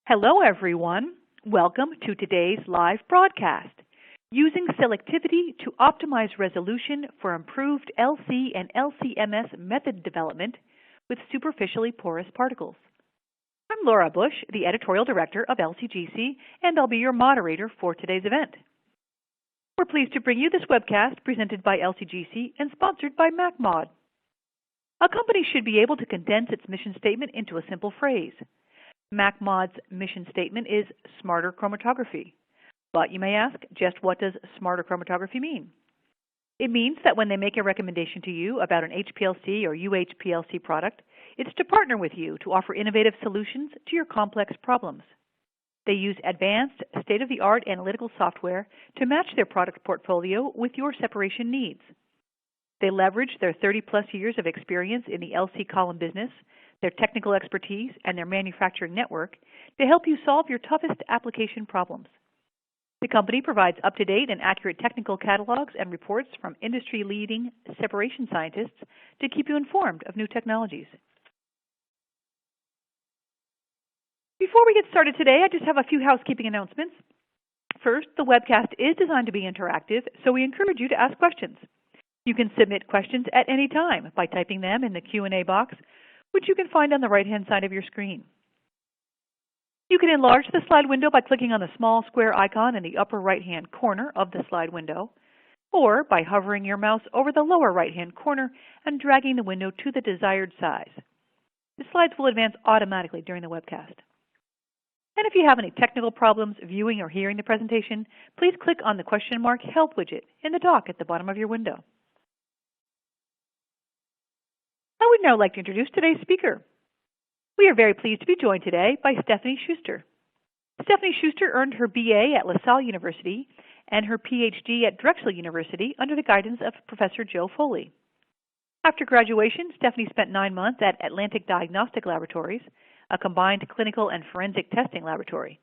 Hello, everyone. Welcome to today's live broadcast, using selectivity to optimize resolution for improved LC and LCMS method development with superficially porous particles. I'm Laura Bush, the Editorial Director of LCGC, and I'll be your moderator for today's event. We're pleased to bring you this webcast presented by LCGC and sponsored by MacMod. A company should be able to condense its mission statement into a simple phrase. MacMod's mission statement is smarter chromatography. But you may ask, just what does smarter chromatography mean? It means that when they make a recommendation to you about an HPLC or UHPLC product, it's to partner with you to offer innovative solutions to your complex problems. They use advanced, state-of-the-art analytical software to match their product portfolio with your separation needs. They leverage their 30-plus years of experience in the LC column business, their technical expertise, and their manufacturing network to help you solve your toughest application problems. The company provides up-to-date and accurate technical catalogs and reports from industry-leading separation scientists to keep you informed of new technologies. Before we get started today, I just have a few housekeeping announcements. First, the webcast is designed to be interactive, so we encourage you to ask questions. You can submit questions at any time by typing them in the Q&A box, which you can find on the right-hand side of your screen. You can enlarge the slide window by clicking on the small square icon in the upper right-hand corner of the slide window, or by hovering your mouse over the lower right-hand corner and dragging the window to the desired size. The slides will advance automatically during the webcast. And if you have any technical problems viewing or hearing the presentation, please click on the question mark Help widget in the dock at the bottom of your window. I would now like to introduce today's speaker. We are very pleased to be joined today by Stephanie Schuster. Stephanie Schuster earned her BA at LaSalle University and her PhD at Drexel University under the guidance of Professor Joe Foley. After graduation, Stephanie spent 9 months at Atlantic Diagnostic Laboratories, a combined clinical and forensic testing laboratory.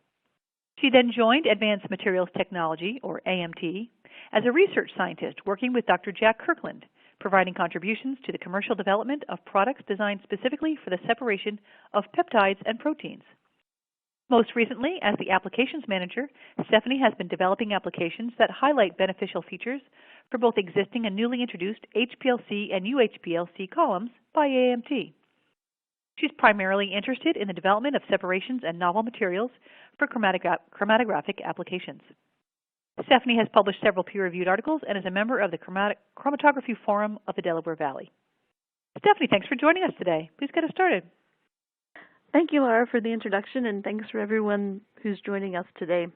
She then joined Advanced Materials Technology, or AMT, as a research scientist working with Dr. Jack Kirkland, providing contributions to the commercial development of products designed specifically for the separation of peptides and proteins. Most recently, as the applications manager, Stephanie has been developing applications that highlight beneficial features for both existing and newly introduced HPLC and UHPLC columns by AMT. She's primarily interested in the development of separations and novel materials for chromatographic applications. Stephanie has published several peer-reviewed articles and is a member of the Chromatography Forum of the Delaware Valley. Stephanie, thanks for joining us today. Please get us started. Thank you, Laura, for the introduction, and thanks for everyone who's joining us today.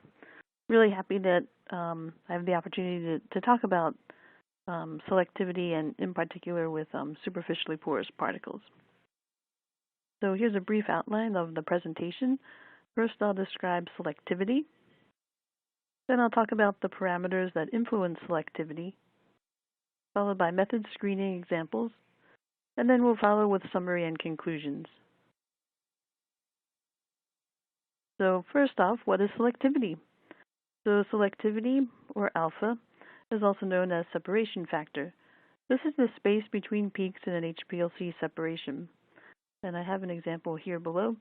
Really happy that I have the opportunity to talk about selectivity and in particular with superficially porous particles. So here's a brief outline of the presentation. First, I'll describe selectivity. Then I'll talk about the parameters that influence selectivity, followed by method screening examples, and then we'll follow with summary and conclusions. So first off, what is selectivity? So selectivity, or alpha, is also known as separation factor. This is the space between peaks in an HPLC separation. And I have an example here below.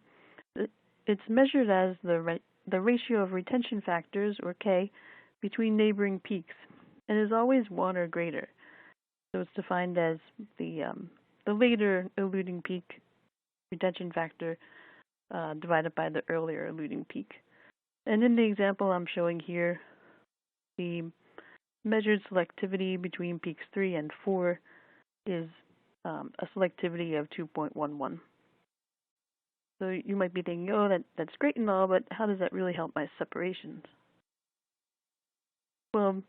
It's measured as the ratio of retention factors, or K, between neighboring peaks, and is always 1 or greater. So it's defined as the later eluting peak retention factor divided by the earlier eluting peak. And in the example I'm showing here, the measured selectivity between peaks 3 and 4 is a selectivity of 2.11. So you might be thinking, oh, that's great and all, but how does that really help my separations? Well,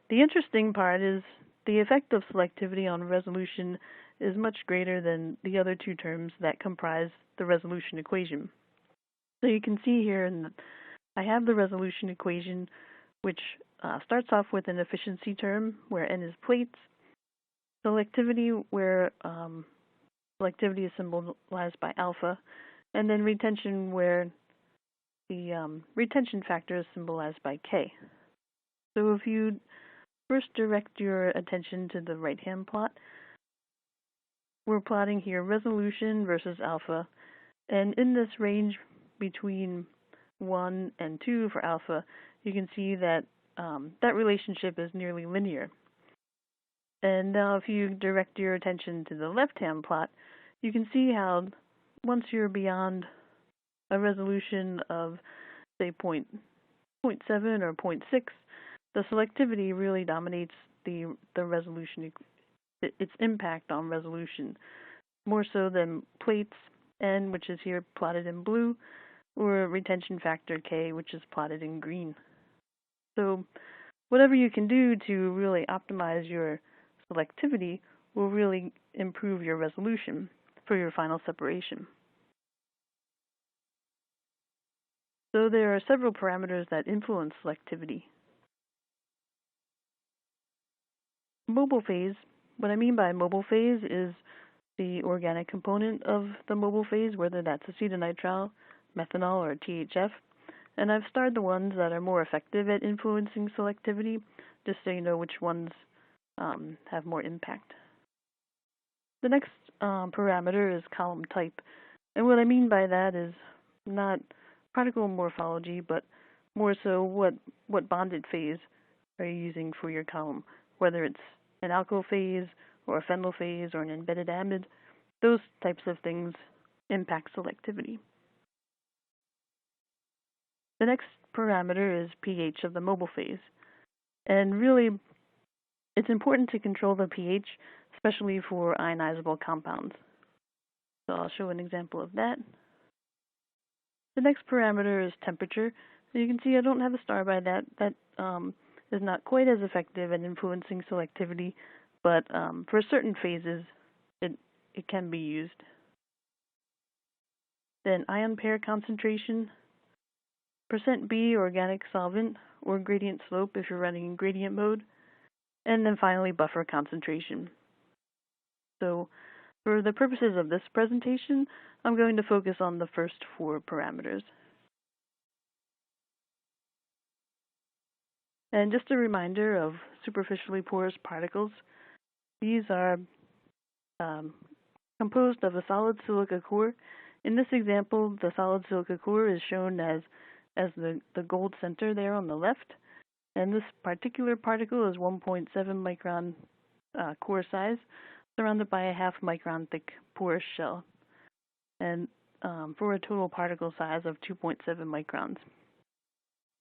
the interesting part is the effect of selectivity on resolution is much greater than the other two terms that comprise the resolution equation. So you can see here, I have the resolution equation, which starts off with an efficiency term where N is plates, selectivity where selectivity is symbolized by alpha, and then retention where the retention factor is symbolized by K. So if you first direct your attention to the right-hand plot, we're plotting here resolution versus alpha, and in this range between 1 and 2 for alpha, you can see that that relationship is nearly linear. And now if you direct your attention to the left-hand plot, you can see how once you're beyond a resolution of, say, 0.7 or 0.6, the selectivity really dominates the resolution, its impact on resolution, more so than plates N, which is here plotted in blue, or retention factor K, which is plotted in green. So whatever you can do to really optimize your selectivity will really improve your resolution for your final separation. So there are several parameters that influence selectivity. Mobile phase, what I mean by mobile phase is the organic component of the mobile phase, whether that's acetonitrile, methanol, or THF. And I've starred the ones that are more effective at influencing selectivity, just so you know which ones have more impact. The next parameter is column type. And what I mean by that is not particle morphology, but more so what bonded phase are you using for your column, whether it's an alkyl phase or a phenyl phase or an embedded amide. Those types of things impact selectivity. The next parameter is pH of the mobile phase. And really, it's important to control the pH, especially for ionizable compounds. So I'll show an example of that. The next parameter is temperature. And you can see I don't have a star by that. That is not quite as effective at influencing selectivity, but for certain phases, it can be used. Then ion pair concentration, %B organic solvent, or gradient slope if you're running in gradient mode, and then finally buffer concentration. So for the purposes of this presentation, I'm going to focus on the first 4 parameters. And just a reminder of superficially porous particles. These are composed of a solid silica core. In this example, the solid silica core is shown as the gold center there on the left. And this particular particle is 1.7 micron core size, surrounded by a 0.5 micron thick porous shell, and for a total particle size of 2.7 microns.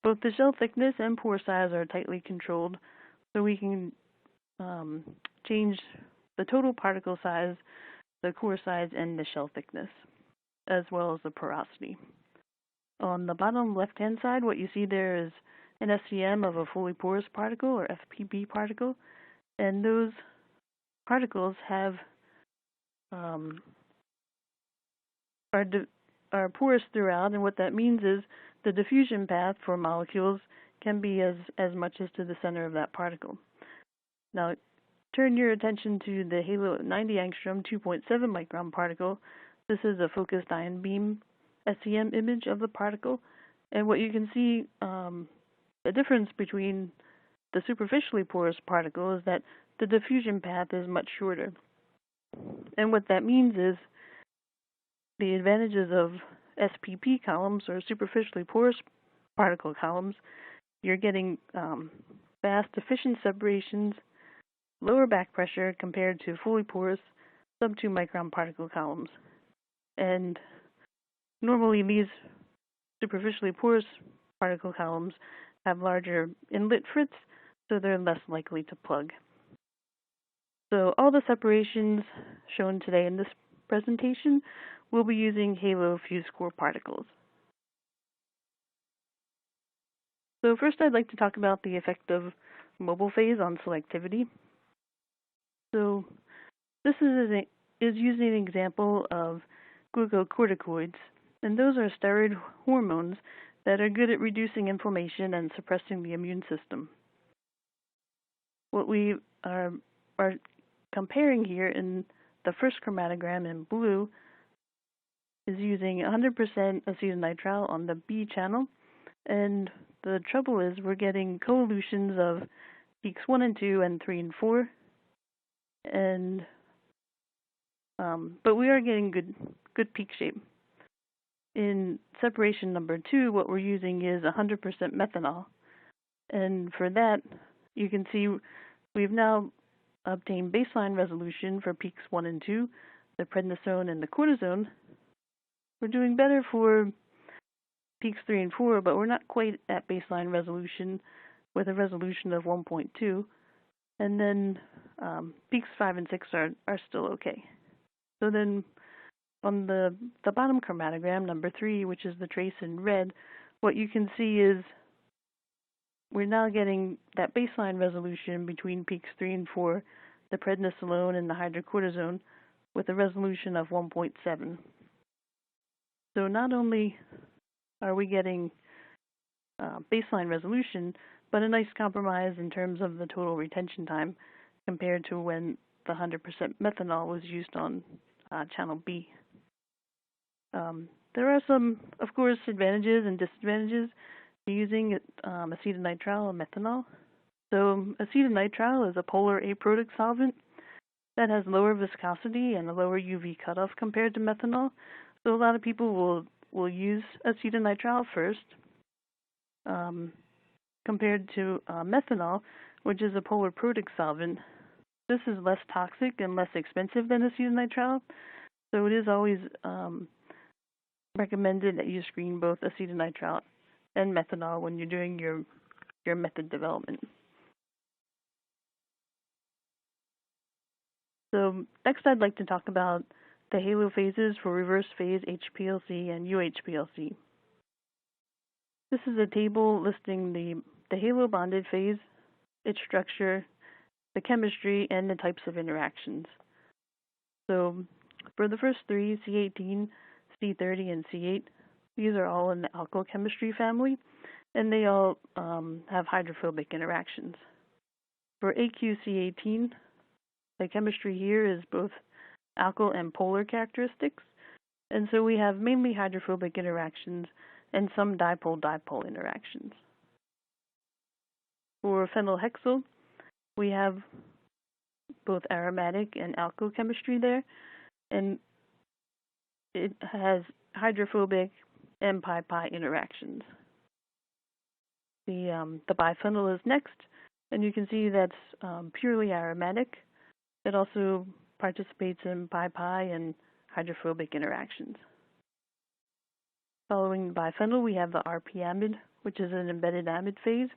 Both the shell thickness and pore size are tightly controlled, so we can change the total particle size, the core size, and the shell thickness, as well as the porosity. On the bottom left-hand side, what you see there is an SCM of a fully porous particle, or FPP particle, and those particles have are porous throughout, and what that means is the diffusion path for molecules can be as much as to the center of that particle. Now, turn your attention to the halo 90 angstrom 2.7 micron particle. This is a focused ion beam SEM image of the particle, and what you can see, the difference between the superficially porous particle is that the diffusion path is much shorter. And what that means is the advantages of SPP columns, or superficially porous particle columns, you're getting fast, efficient separations, lower back pressure compared to fully porous sub-2 micron particle columns. And normally these superficially porous particle columns have larger inlet frits, so they're less likely to plug. So all the separations shown today in this presentation will be using halo fused core particles. So first I'd like to talk about the effect of mobile phase on selectivity. So this is using an example of glucocorticoids, and those are steroid hormones that are good at reducing inflammation and suppressing the immune system. What we are comparing here in the first chromatogram in blue is using 100% acetonitrile on the B channel, and the trouble is we're getting coelutions of peaks 1 and 2 and 3 and 4, and but we are getting good peak shape. In separation number 2, what we're using is 100% methanol. And for that, you can see we've now obtained baseline resolution for peaks 1 and 2, the prednisone and the cortisone. We're doing better for peaks 3 and 4, but we're not quite at baseline resolution with a resolution of 1.2. And then peaks 5 and 6 are still okay. So then on the bottom chromatogram, number 3, which is the trace in red, what you can see is we're now getting that baseline resolution between peaks 3 and 4, the prednisolone and the hydrocortisone, with a resolution of 1.7. So not only are we getting baseline resolution, but a nice compromise in terms of the total retention time compared to when the 100% methanol was used on channel B. There are some, of course, advantages and disadvantages to using acetonitrile or methanol. So acetonitrile is a polar aprotic solvent that has lower viscosity and a lower UV cutoff compared to methanol. So a lot of people will use acetonitrile first, compared to methanol, which is a polar protic solvent. This is less toxic and less expensive than acetonitrile, so it is always recommended that you screen both acetonitrile and methanol when you're doing your method development. So next I'd like to talk about the halo phases for reverse phase HPLC and UHPLC. This is a table listing the halo bonded phase, its structure, the chemistry, and the types of interactions. So for the first three, C18, C30, and C8, these are all in the alkyl chemistry family, and they all have hydrophobic interactions. For AQC18, the chemistry here is both alkyl and polar characteristics, and so we have mainly hydrophobic interactions and some dipole-dipole interactions. For phenylhexyl, we have both aromatic and alkyl chemistry there, and it has hydrophobic and pi-pi interactions. The biphenyl is next, and you can see that's purely aromatic. It also participates in pi-pi and hydrophobic interactions. Following biphenyl, we have the RP amide, which is an embedded amide phase.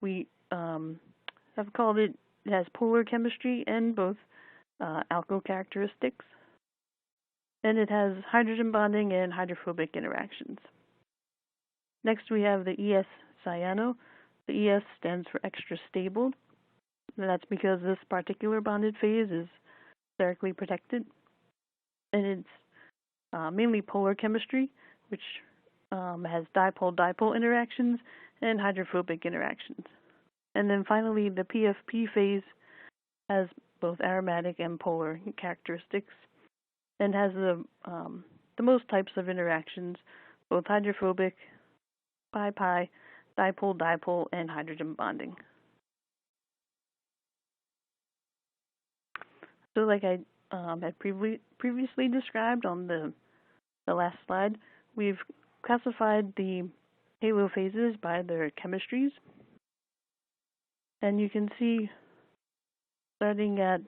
We have called it has polar chemistry and both alkyl characteristics. And it has hydrogen bonding and hydrophobic interactions. Next, we have the ES cyano. The ES stands for extra stable. And that's because this particular bonded phase is sterically protected. And it's mainly polar chemistry, which has dipole-dipole interactions and hydrophobic interactions. And then finally, the PFP phase has both aromatic and polar characteristics and has the most types of interactions, both hydrophobic, pi-pi, dipole-dipole, and hydrogen bonding. So like I had previously described on the last slide, we've classified the halo phases by their chemistries. And you can see, starting at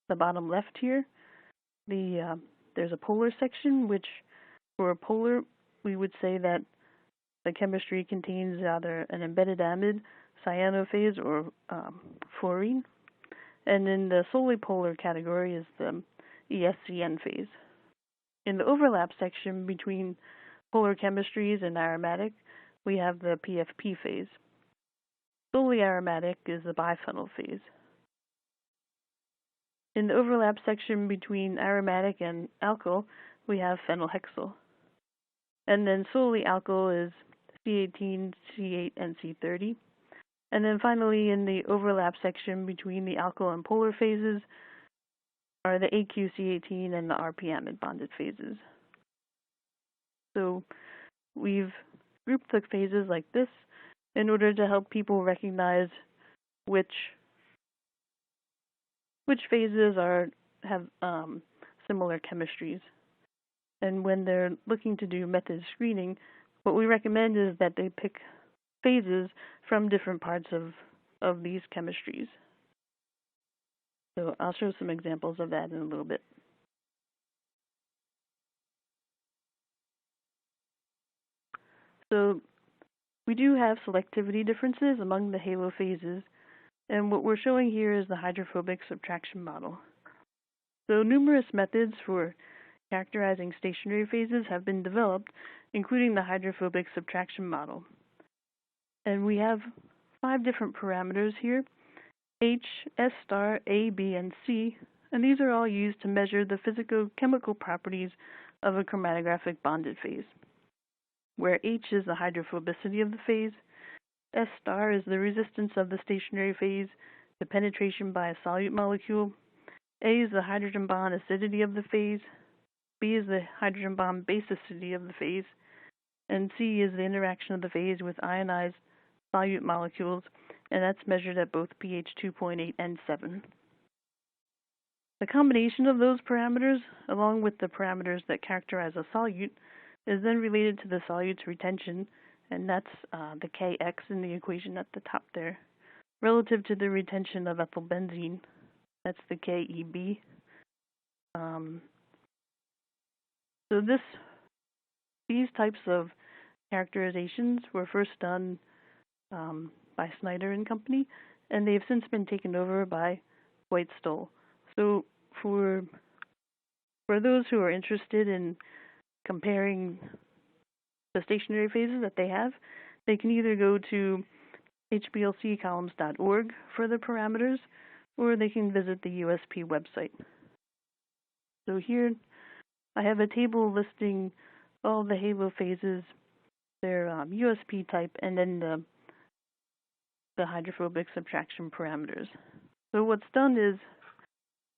the bottom left here, there's a polar section, which for a polar, we would say that the chemistry contains either an embedded amide, cyanophase, or fluorine. And in the solely polar category is the ESCN phase. In the overlap section between polar chemistries and aromatic, we have the PFP phase. Solely aromatic is the biphenyl phase. In the overlap section between aromatic and alkyl, we have phenylhexyl. And then solely alkyl is C18, C8, and C30. And then finally, in the overlap section between the alkyl and polar phases are the AQC18 and the RP amide bonded phases. So we've grouped the phases like this in order to help people recognize which phases have similar chemistries. And when they're looking to do method screening, what we recommend is that they pick phases from different parts of these chemistries. So I'll show some examples of that in a little bit. So we do have selectivity differences among the halo phases, and what we're showing here is the hydrophobic subtraction model. So numerous methods for characterizing stationary phases have been developed, including the hydrophobic subtraction model. And we have 5 different parameters here: H, S star, A, B, and C, and these are all used to measure the physicochemical properties of a chromatographic bonded phase, where H is the hydrophobicity of the phase, S star is the resistance of the stationary phase to penetration by a solute molecule, A is the hydrogen bond acidity of the phase, B is the hydrogen bond basicity of the phase, and C is the interaction of the phase with ionized solute molecules, and that's measured at both pH 2.8 and 7. The combination of those parameters, along with the parameters that characterize a solute, is then related to the solute's retention, and that's the Kx in the equation at the top there, relative to the retention of ethylbenzene. That's the Keb. So these types of characterizations were first done by Snyder and Company, and they've since been taken over by White-Stoll. So for those who are interested in comparing the stationary phases that they have, they can either go to hblccolumns.org for the parameters, or they can visit the USP website. So here I have a table listing all the halo phases, their USP type, and then the hydrophobic subtraction parameters. So what's done is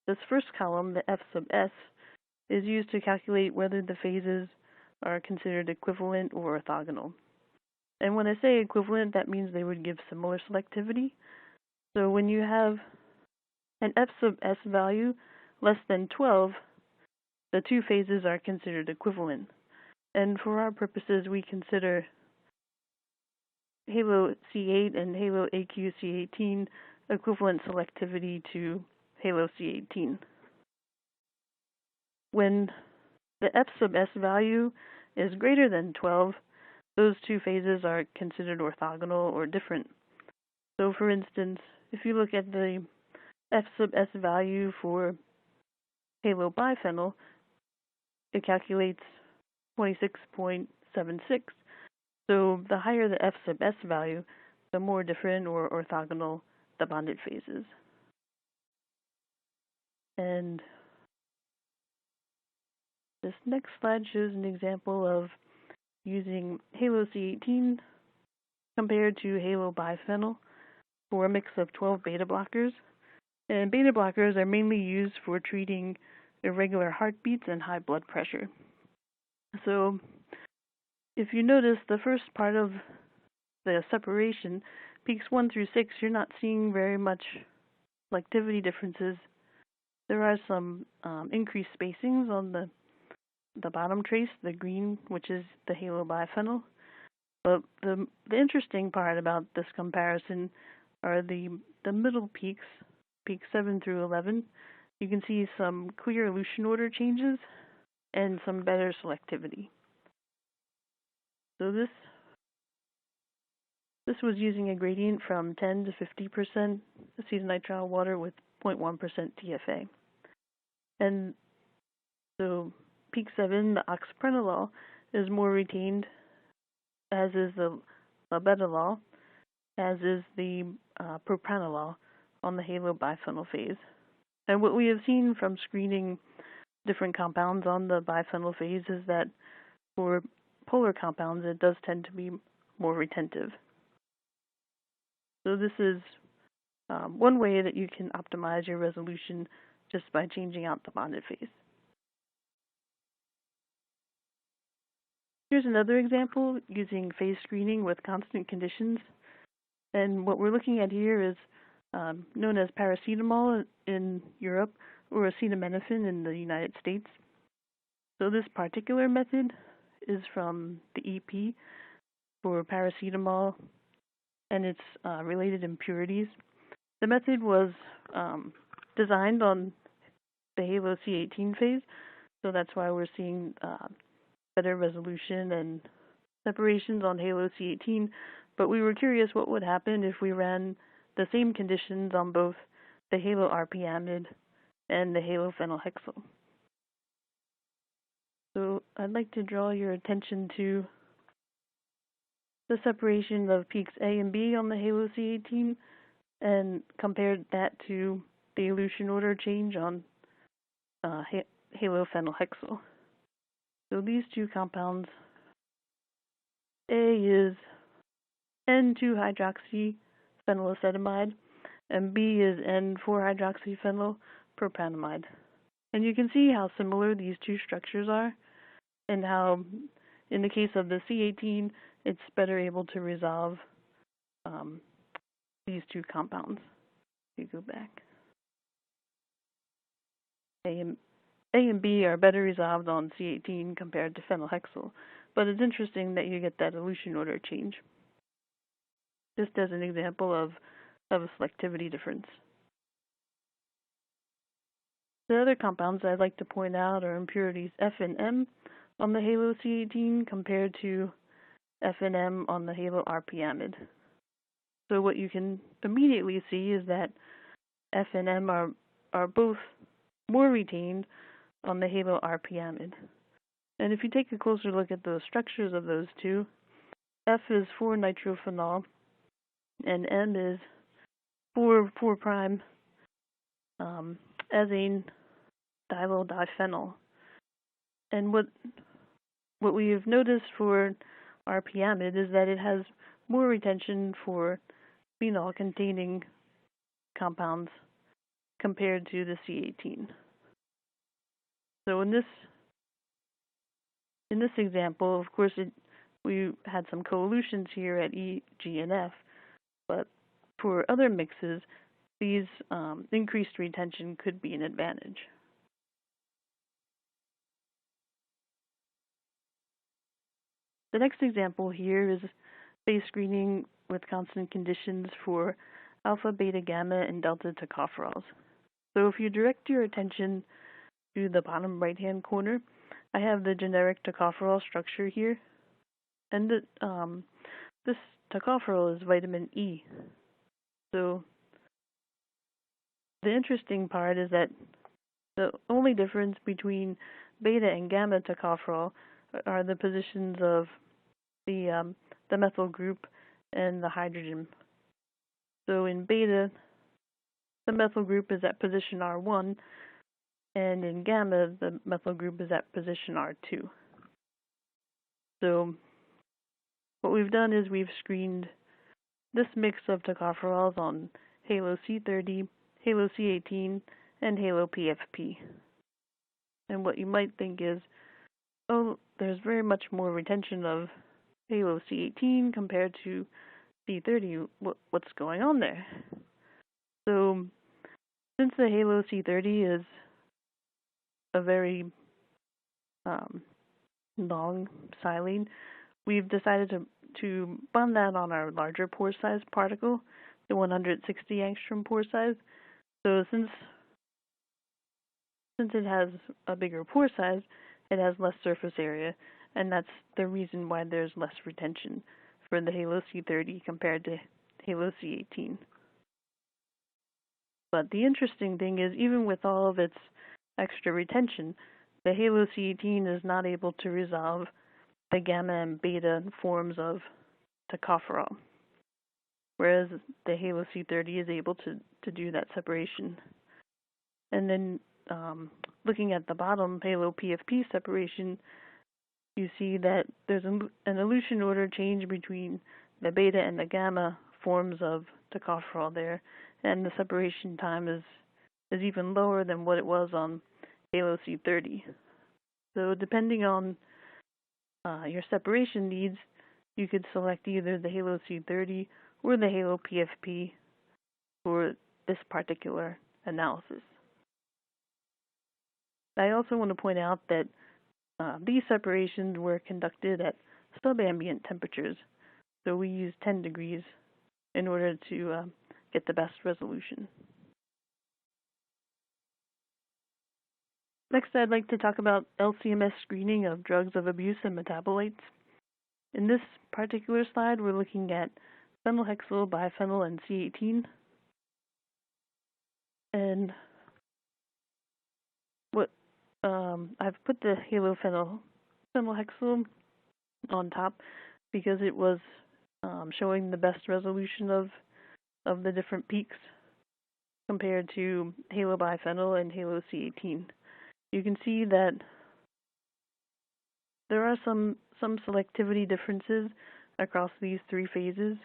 this first column, the F sub S, is used to calculate whether the phases are considered equivalent or orthogonal. And when I say equivalent, that means they would give similar selectivity. So when you have an F sub S value less than 12, the two phases are considered equivalent. And for our purposes, we consider halo C8 and halo AQ-C18 equivalent selectivity to halo C18. When the F sub S value is greater than 12, those two phases are considered orthogonal or different. So for instance, if you look at the F sub S value for halo biphenyl, it calculates 26.76. So the higher the F sub S value, the more different or orthogonal the bonded phases. And this next slide shows an example of using halo C18 compared to halo biphenyl for a mix of 12 beta blockers. And beta blockers are mainly used for treating irregular heartbeats and high blood pressure. So if you notice the first part of the separation, peaks 1 through 6, you're not seeing very much selectivity differences. There are some increased spacings on the bottom trace, the green, which is the halo biphenyl. But the interesting part about this comparison are the middle peaks, peaks 7 through 11. You can see some clear elution order changes and some better selectivity. So this was using a gradient from 10 to 50% acetonitrile water with 0.1% TFA. And so peak 7, the oxaprenolol, is more retained, as is the labetalol, as is the propranolol on the halo biphenyl phase. And what we have seen from screening different compounds on the biphenyl phase is that for polar compounds, it does tend to be more retentive. So this is one way that you can optimize your resolution just by changing out the bonded phase. Here's another example using phase screening with constant conditions. And what we're looking at here is known as paracetamol in Europe or acetaminophen in the United States. So this particular method is from the EP for paracetamol and its related impurities. The method was designed on the halo C18 phase, so that's why we're seeing better resolution and separations on halo C18, but we were curious what would happen if we ran the same conditions on both the halo RP-amide and the halo phenylhexyl. So I'd like to draw your attention to the separation of peaks A and B on the halo C18 and compare that to the elution order change on halo phenylhexyl. So these two compounds, A is N2-hydroxyphenylacetamide and B is N4-hydroxyphenylpropanamide. And you can see how similar these two structures are and how in the case of the C18 it's better able to resolve these two compounds. You go back. A and B are better resolved on C18 compared to phenylhexyl, but it's interesting that you get that elution order change, just as an example of a selectivity difference. The other compounds I'd like to point out are impurities F and M on the halo C18 compared to F and M on the halo RP-amide. So what you can immediately see is that F and M are both more retained on the halo RP-amide. And if you take a closer look at the structures of those two, F is 4-nitrophenol and M is 4' azane dilyl diphenyl. And what we've noticed for RP-amide is that it has more retention for phenol-containing compounds compared to the C18. So in this example, of course, we had some coelutions here at E, G, and F, but for other mixes, these increased retention could be an advantage. The next example here is base screening with constant conditions for alpha, beta, gamma, and delta tocopherols. So if you direct your attention to the bottom right-hand corner, I have the generic tocopherol structure here, and this tocopherol is vitamin E. So the interesting part is that the only difference between beta and gamma tocopherol are the positions of the methyl group and the hydrogen. So in beta, the methyl group is at position R1, and in gamma, the methyl group is at position R2. So what we've done is we've screened this mix of tocopherols on halo C30, halo C18, and halo PFP. And what you might think is, oh, there's very much more retention of halo C18 compared to C30. What's going on there? So since the halo C30 is a very long silane, we've decided to bond that on our larger pore size particle, the 160 angstrom pore size. So since it has a bigger pore size, it has less surface area, and that's the reason why there's less retention for the halo C30 compared to halo C18. But the interesting thing is, even with all of its extra retention, the halo C18 is not able to resolve the gamma and beta forms of tocopherol, whereas the halo C30 is able to do that separation. And then looking at the bottom halo PFP separation, you see that there's an elution order change between the beta and the gamma forms of tocopherol there, and the separation time is even lower than what it was on halo C30. So depending on your separation needs, you could select either the halo C30 or the halo PFP for this particular analysis. I also want to point out that these separations were conducted at subambient temperatures, so we used 10 degrees in order to get the best resolution. Next, I'd like to talk about LCMS screening of drugs of abuse and metabolites. In this particular slide, we're looking at phenylhexyl, biphenyl, and C18. And what I've put the phenylhexyl on top because it was showing the best resolution of the different peaks compared to halobiphenyl and halo C18. You can see that there are some selectivity differences across these three phases,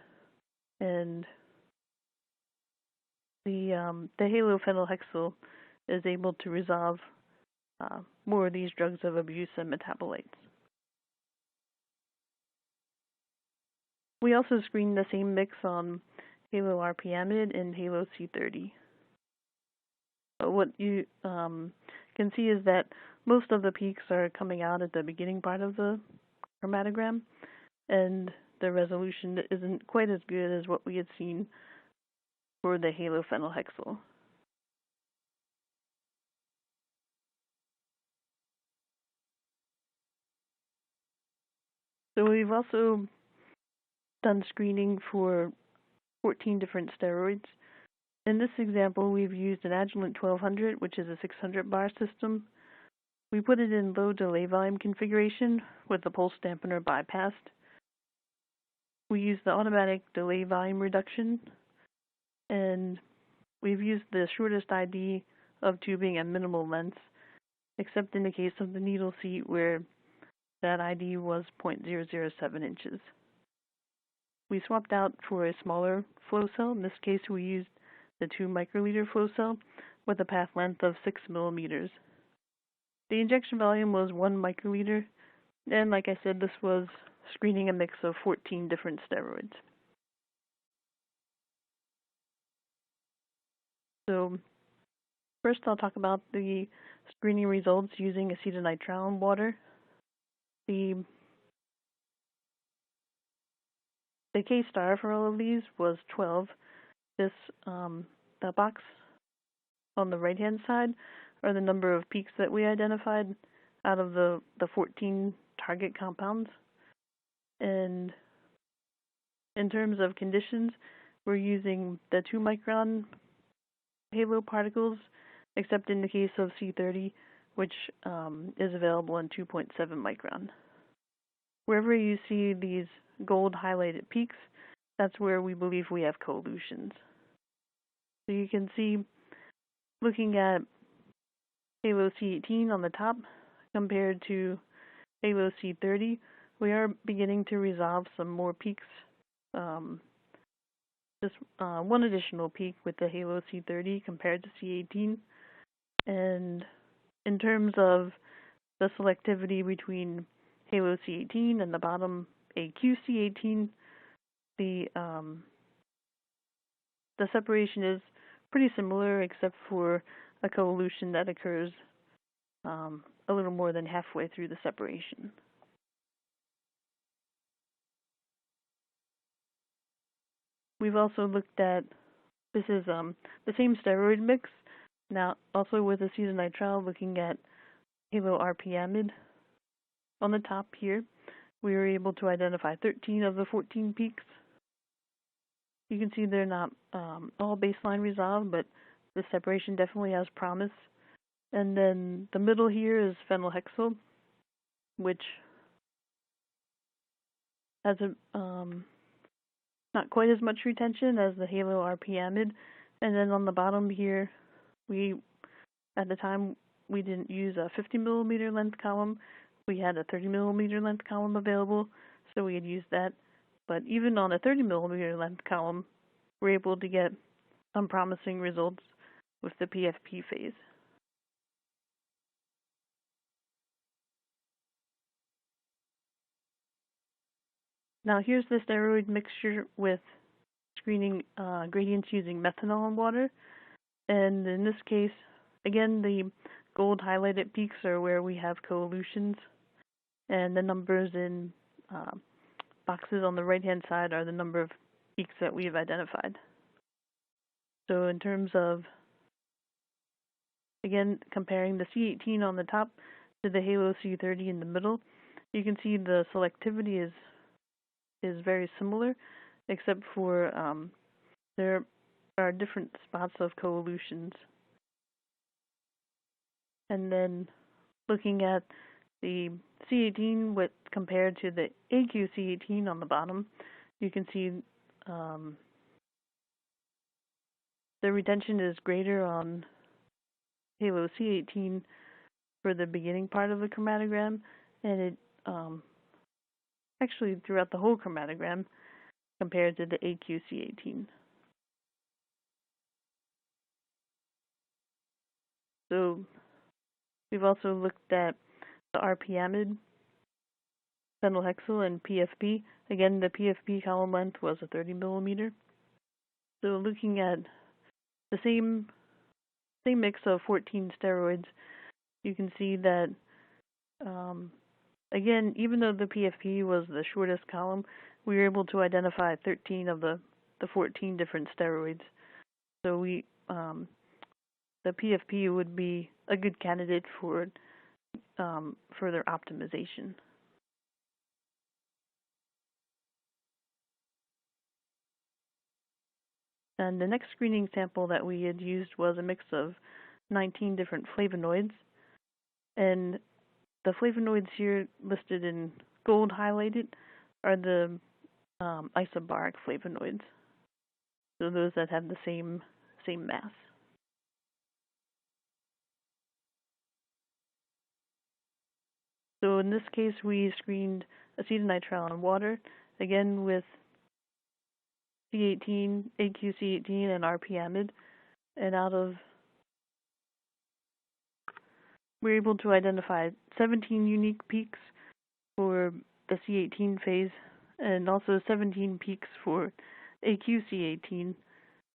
and the halophenylhexyl is able to resolve more of these drugs of abuse and metabolites. We also screened the same mix on halo-RPamide and halo C30. What you can see is that most of the peaks are coming out at the beginning part of the chromatogram, and the resolution isn't quite as good as what we had seen for the halophenylhexyl. So we've also done screening for 14 different steroids. In this example, we've used an Agilent 1200, which is a 600 bar system. We put it in low delay volume configuration with the pulse dampener bypassed. We used the automatic delay volume reduction, and we've used the shortest ID of tubing and minimal length, except in the case of the needle seat where that ID was 0.007 inches. We swapped out for a smaller flow cell. In this case, we used the 2 microliter flow cell with a path length of 6 millimeters. The injection volume was 1 microliter, and like I said, this was screening a mix of 14 different steroids. So first I'll talk about the screening results using acetonitrile and water. The K-star for all of these was 12. The box on the right-hand side are the number of peaks that we identified out of the 14 target compounds. And in terms of conditions, we're using the 2 micron halo particles, except in the case of C30, which is available in 2.7 micron. Wherever you see these gold highlighted peaks, that's where we believe we have coelutions. So you can see, looking at halo C18 on the top compared to halo C30, we are beginning to resolve some more peaks. Just one additional peak with the halo C30 compared to C18. And in terms of the selectivity between halo C18 and the bottom AQ C18, the separation is pretty similar, except for a coelution that occurs a little more than halfway through the separation. We've also looked at, this is the same steroid mix, now also with acetonitrile, looking at halo-RPamide. On the top here, we were able to identify 13 of the 14 peaks. You can see they're not all baseline resolved, but the separation definitely has promise. And then the middle here is phenylhexyl, which has not quite as much retention as the halo-RPamide. And then on the bottom here, at the time, we didn't use a 50 millimeter length column. We had a 30 millimeter length column available, so we had used that. But even on a 30 millimeter length column, we're able to get some promising results with the PFP phase. Now here's the steroid mixture with screening gradients using methanol and water. And in this case, again, the gold highlighted peaks are where we have coelutions. and the numbers in boxes on the right-hand side are the number of peaks that we've identified. So in terms of, again, comparing the C18 on the top to the Halo C30 in the middle, you can see the selectivity is very similar, except for there are different spots of coelutions. And then looking at the C18 compared to the AQ-C18 on the bottom, you can see the retention is greater on Halo C18 for the beginning part of the chromatogram, and it actually throughout the whole chromatogram compared to the AQ-C18. So we've also looked at the RP-amide, phenylhexyl, and PFP. Again, the PFP column length was a 30 millimeter. So looking at the same mix of 14 steroids, you can see that, again, even though the PFP was the shortest column, we were able to identify 13 of the 14 different steroids. So the PFP would be a good candidate for further optimization. And the next screening sample that we had used was a mix of 19 different flavonoids. And the flavonoids here listed in gold highlighted are the isobaric flavonoids. So those that have the same mass. So in this case, we screened acetonitrile and water, again with C18, AQ-C18, and RP-amide, and we're able to identify 17 unique peaks for the C18 phase, and also 17 peaks for AQ-C18,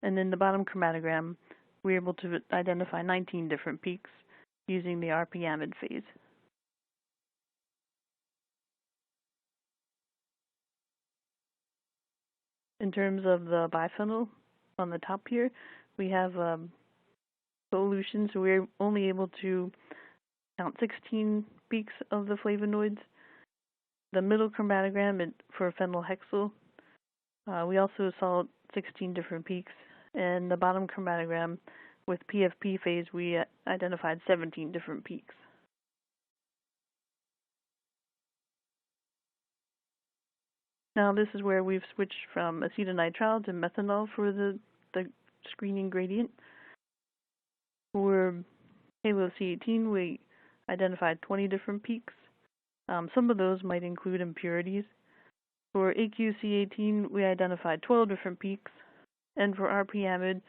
and in the bottom chromatogram, we're able to identify 19 different peaks using the RP-amide phase. In terms of the biphenyl on the top here, we have solutions, so we're only able to count 16 peaks of the flavonoids. The middle chromatogram for phenylhexyl, we also saw 16 different peaks, and the bottom chromatogram with PFP phase, we identified 17 different peaks. Now this is where we've switched from acetonitrile to methanol for the screening gradient. For Halo C18, we identified 20 different peaks. Some of those might include impurities. For AQ-C18, we identified 12 different peaks, and for RP-amide,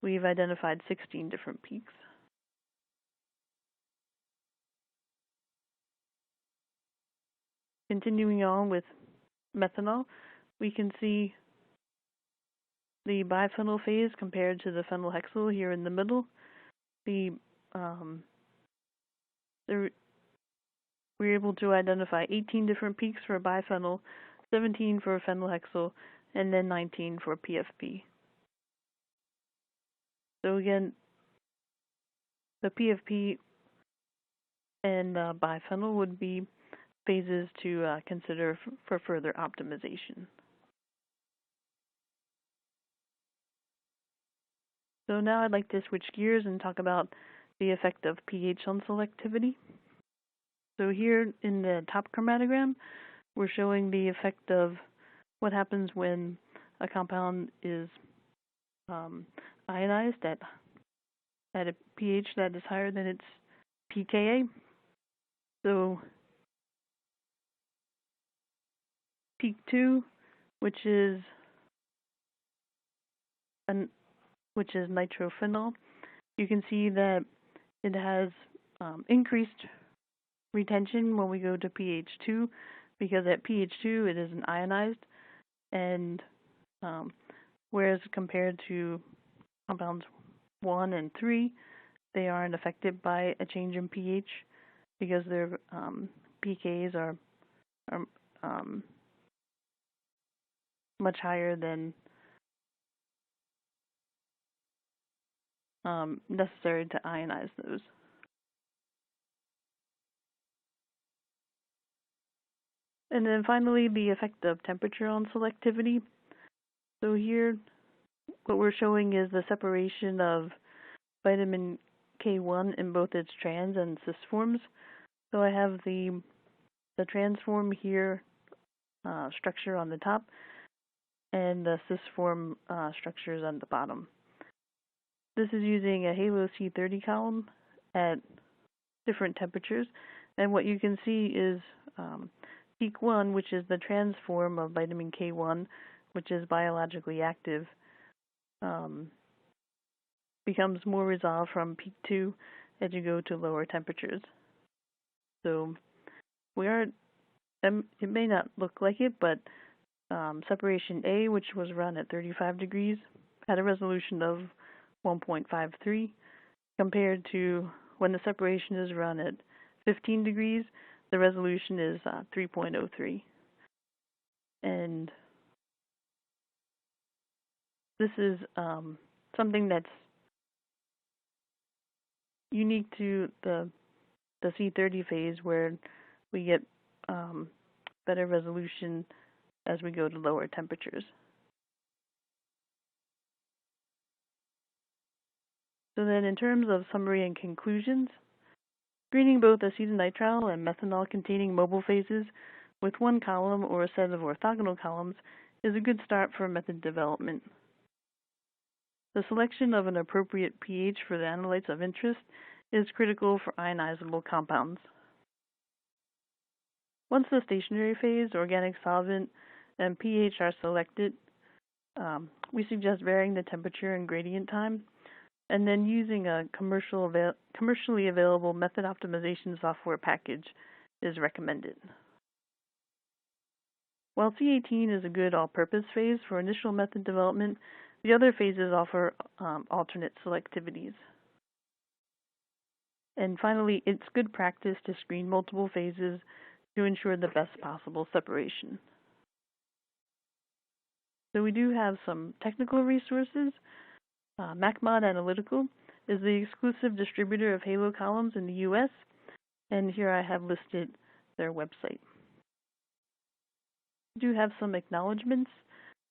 we've identified 16 different peaks. Continuing on with methanol, we can see the biphenyl phase compared to the phenylhexyl here in the middle. We're able to identify 18 different peaks for biphenyl, 17 for phenylhexyl, and then 19 for PFP. So again, the PFP and biphenyl would be phases to consider for further optimization. So now I'd like to switch gears and talk about the effect of pH on selectivity. So here in the top chromatogram, we're showing the effect of what happens when a compound is ionized at a pH that is higher than its pKa. So peak 2, which is nitrophenol, you can see that it has increased retention when we go to pH 2, because at pH 2 it isn't ionized, and whereas compared to compounds 1 and 3, they aren't affected by a change in pH because their pKs are much higher than necessary to ionize those. And then finally, the effect of temperature on selectivity. So here, what we're showing is the separation of vitamin K1 in both its trans and cis forms. So I have the trans form here structure on the top, and the cis form structures on the bottom. This is using a Halo C30 column at different temperatures, and what you can see is peak 1, which is the trans form of vitamin K1, which is biologically active, becomes more resolved from peak 2 as you go to lower temperatures. So it may not look like it, but separation A, which was run at 35 degrees, had a resolution of 1.53, compared to when the separation is run at 15 degrees, the resolution is 3.03. And this is something that's unique to the C30 phase, where we get better resolution as we go to lower temperatures. So then in terms of summary and conclusions, screening both acetonitrile and methanol containing mobile phases with one column or a set of orthogonal columns is a good start for method development. The selection of an appropriate pH for the analytes of interest is critical for ionizable compounds. Once the stationary phase, organic solvent, and pH are selected, we suggest varying the temperature and gradient time, and then using a commercially available method optimization software package is recommended. While C18 is a good all-purpose phase for initial method development, the other phases offer alternate selectivities. And finally, it's good practice to screen multiple phases to ensure the best possible separation. So we do have some technical resources. MacMod Analytical is the exclusive distributor of Halo columns in the US, and here I have listed their website. We do have some acknowledgments.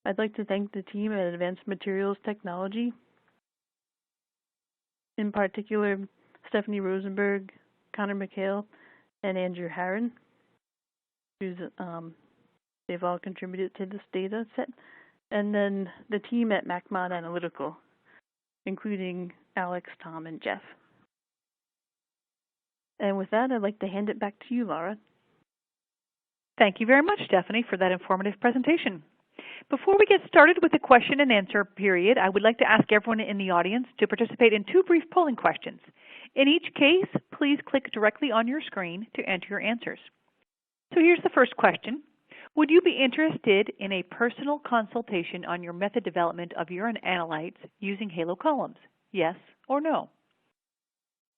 I'd like to thank the team at Advanced Materials Technology, in particular Stephanie Rosenberg, Connor McHale, and Andrew Harron, who's they've all contributed to this data set, and then the team at MacMod Analytical, including Alex, Tom, and Jeff. And with that, I'd like to hand it back to you, Laura. Thank you very much, Stephanie, for that informative presentation. Before we get started with the question and answer period, I would like to ask everyone in the audience to participate in 2 brief polling questions. In each case, please click directly on your screen to enter your answers. So here's the first question. Would you be interested in a personal consultation on your method development of urine analytes using Halo columns? Yes or no?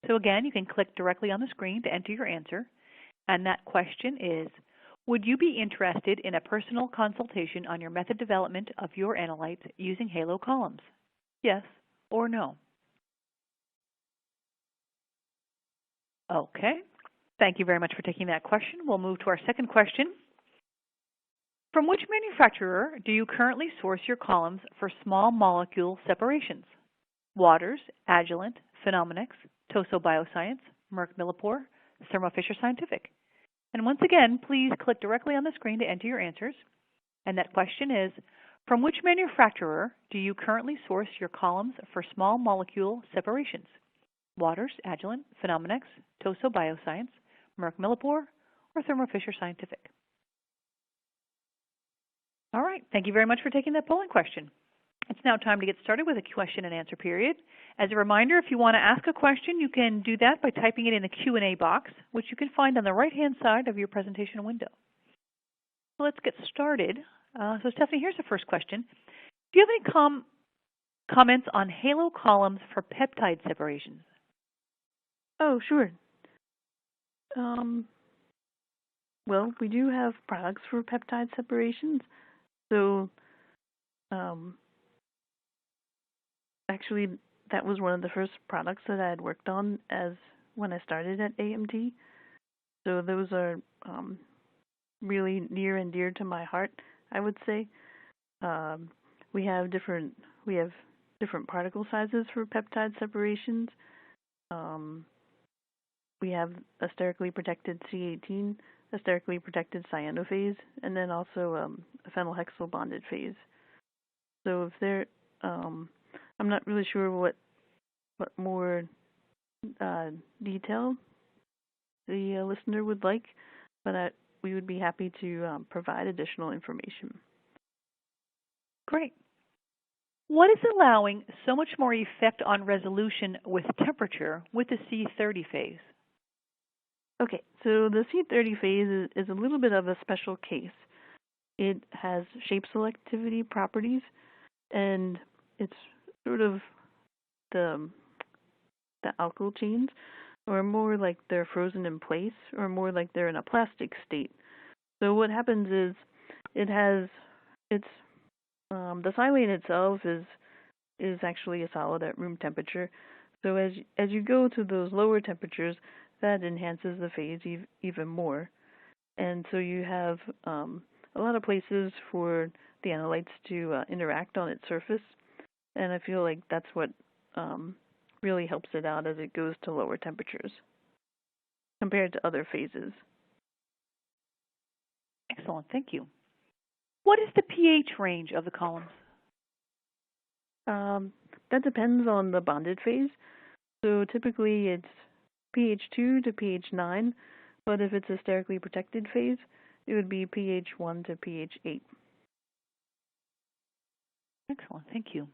So again, you can click directly on the screen to enter your answer. And that question is, would you be interested in a personal consultation on your method development of your analytes using Halo columns? Yes or no? Okay. Thank you very much for taking that question. We'll move to our second question. From which manufacturer do you currently source your columns for small molecule separations? Waters, Agilent, Phenomenex, Toso Bioscience, Merck Millipore, Thermo Fisher Scientific. And once again, please click directly on the screen to enter your answers. And that question is, from which manufacturer do you currently source your columns for small molecule separations? Waters, Agilent, Phenomenex, Toso Bioscience, Merck Millipore, or Thermo Fisher Scientific? All right, thank you very much for taking that polling question. It's now time to get started with a question and answer period. As a reminder, if you want to ask a question, you can do that by typing it in the Q&A box, which you can find on the right-hand side of your presentation window. So let's get started. So Stephanie, here's the first question. Do you have any comments on Halo columns for peptide separations? Oh, sure. Well, we do have products for peptide separations. So, um, actually, that was one of the first products that I had worked on as when I started at AMD. So those are really near and dear to my heart, I would say. Um, we have different we have different particle sizes for peptide separations. Um, we have a sterically protected C18, a sterically protected cyanophase, and then also a phenylhexyl bonded phase. So if there, I'm not really sure what more uh, detail the listener would like, but we would be happy to provide additional information. Great. What is allowing so much more effect on resolution with temperature with the C30 phase? Okay, so the C30 phase is a little bit of a special case. It has shape selectivity properties, and it's sort of the alkyl chains, or more like they're frozen in place, or more like they're in a plastic state. So what happens is it has it's the silane itself is actually a solid at room temperature. So as you go to those lower temperatures, that enhances the phase even more. And so you have a lot of places for the analytes to interact on its surface. And I feel like that's what really helps it out as it goes to lower temperatures compared to other phases. Excellent, thank you. What is the pH range of the columns? That depends on the bonded phase. So typically it's pH 2 to pH 9, but if it's a sterically protected phase, it would be pH 1 to pH 8. Excellent, thank you.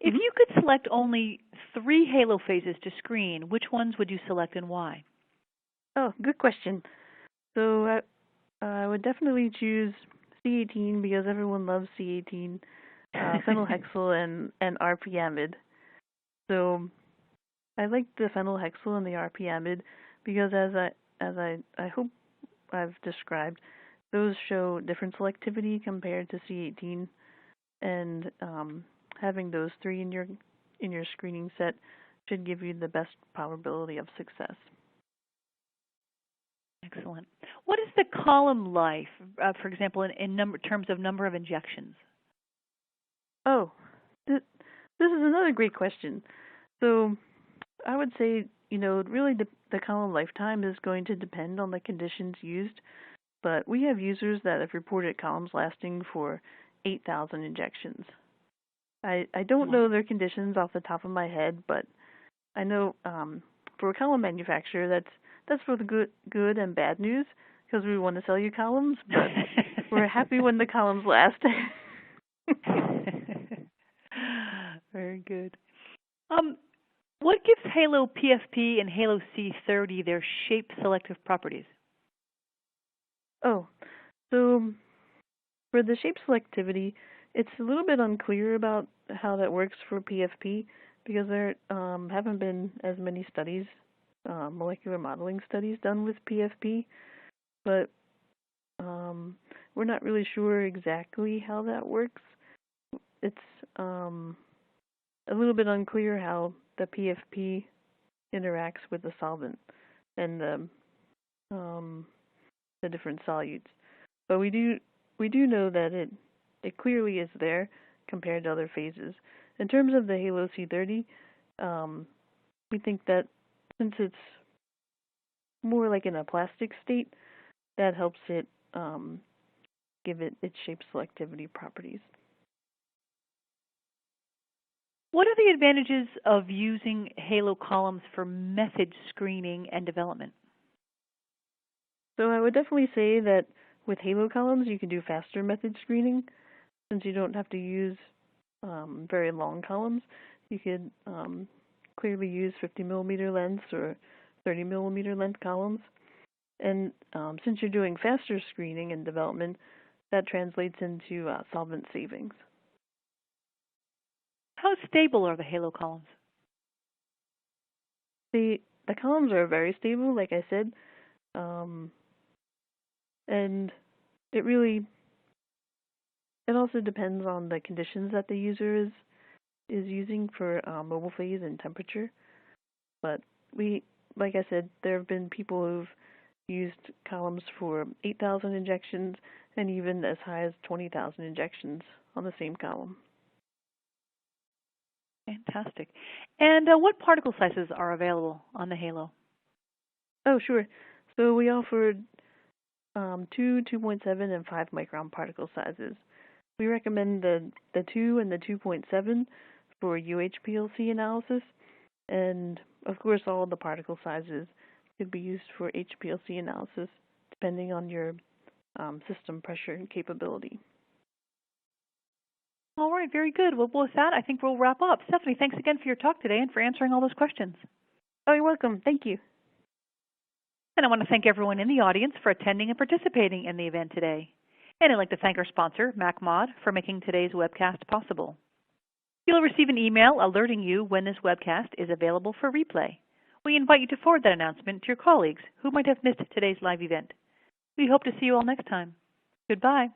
If you could select only 3 halo phases to screen, which ones would you select and why? Oh, good question. So I would definitely choose C18 because everyone loves C18, phenylhexyl, and RP-amide. So I like the phenylhexyl and the RP-amide because as I hope I've described, those show different selectivity compared to C18, and having those 3 in your screening set should give you the best probability of success. Excellent. What is the column life, for example, in terms of number of injections? Oh, this is another great question. So I would say, really the column lifetime is going to depend on the conditions used, but we have users that have reported columns lasting for 8,000 injections. I don't know their conditions off the top of my head, but I know for a column manufacturer that's for the good and bad news because we want to sell you columns, but we're happy when the columns last. Very good. What gives Halo PFP and Halo C30 their shape selective properties? Oh, so for the shape selectivity, it's a little bit unclear about how that works for PFP because there haven't been as many studies, molecular modeling studies done with PFP, but we're not really sure exactly how that works. It's a little bit unclear how the PFP interacts with the solvent and the different solutes. But we do know that it clearly is there compared to other phases. In terms of the Halo C30, we think that since it's more like in a plastic state, that helps it give it its shape selectivity properties. What are the advantages of using Halo columns for method screening and development? So I would definitely say that with Halo columns, you can do faster method screening since you don't have to use very long columns. You could clearly use 50 millimeter lengths or 30 millimeter length columns. And since you're doing faster screening and development, that translates into solvent savings. How stable are the Halo columns? The columns are very stable, like I said. And it also depends on the conditions that the user is using for mobile phase and temperature. But like I said, there have been people who've used columns for 8,000 injections and even as high as 20,000 injections on the same column. Fantastic. And what particle sizes are available on the Halo? Oh, sure. So we offered 2, 2.7, and 5 micron particle sizes. We recommend the 2 and the 2.7 for UHPLC analysis, and of course all of the particle sizes could be used for HPLC analysis depending on your system pressure and capability. All right, very good. Well, with that, I think we'll wrap up. Stephanie, thanks again for your talk today and for answering all those questions. Oh, you're welcome. Thank you. And I want to thank everyone in the audience for attending and participating in the event today. And I'd like to thank our sponsor, MacMod, for making today's webcast possible. You'll receive an email alerting you when this webcast is available for replay. We invite you to forward that announcement to your colleagues who might have missed today's live event. We hope to see you all next time. Goodbye.